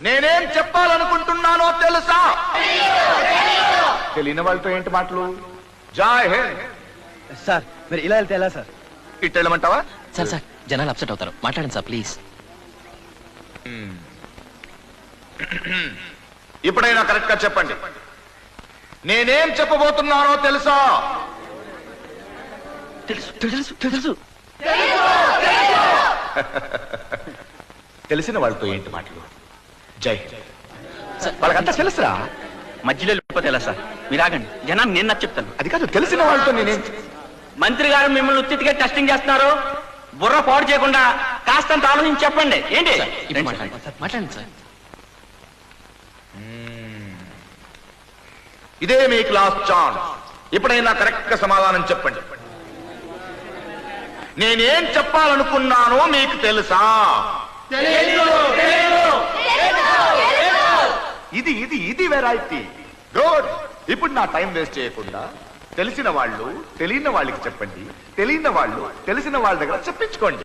నేనేం చెప్పాలనుకుంటున్నానో తెలుసా? తెలియని వాళ్ళతో ఏంటి మాటలు? జై హింద్. సార్ మీరు ఇలా వెళ్తే ఎలా సార్? ఇటు వెళ్ళమంటావా? సార్ సార్ జనాలు అప్సెట్ అవుతారు, మాట్లాడండి సార్ ప్లీజ్. ఇప్పుడైనా కరెక్ట్ గా చెప్పండి, నేనేం చెప్పబోతున్నానో తెలుసా? తెలుసు తెలుసు తెలుసు. తెలిసిన వాళ్ళతో ఏంటి మాటలు? జై హింద్. సార్ వాళ్ళకంతా తెలుసురా. మధ్యలో వెళ్ళిపోతే ఎలా సార్? మీరు ఆగండి, జనాన్ని నేను నచ్చ చెప్తాను. అది కాదు, తెలిసిన వాళ్ళతో నేనేం. మంత్రి గారు మిమ్మల్ని ఉత్తిగా టెస్టింగ్ చేస్తున్నారు. బుర్ర పాడు చేయకుండా కాస్తంత ఆలోచించి చెప్పండి. ఏంటి? ఇప్పుడు మాట్లాడండి సార్, మాట్లాడండి సార్. ఇదే మీ క్లాస్ ఛాన్స్. ఇప్పుడైనా కరెక్ట్ గా సమాధానం చెప్పండి. నేనేం చెప్పాలనుకున్నానో మీకు తెలుసా? ఇది ఇది ఇది వెరైటీ. గుడ్. ఇప్పుడు నా టైం వేస్ట్ చేయకుండా తెలిసిన వాళ్ళు తెలియని వాళ్ళకి చెప్పండి, తెలియని వాళ్ళు తెలిసిన వాళ్ళ దగ్గర చెప్పించుకోండి.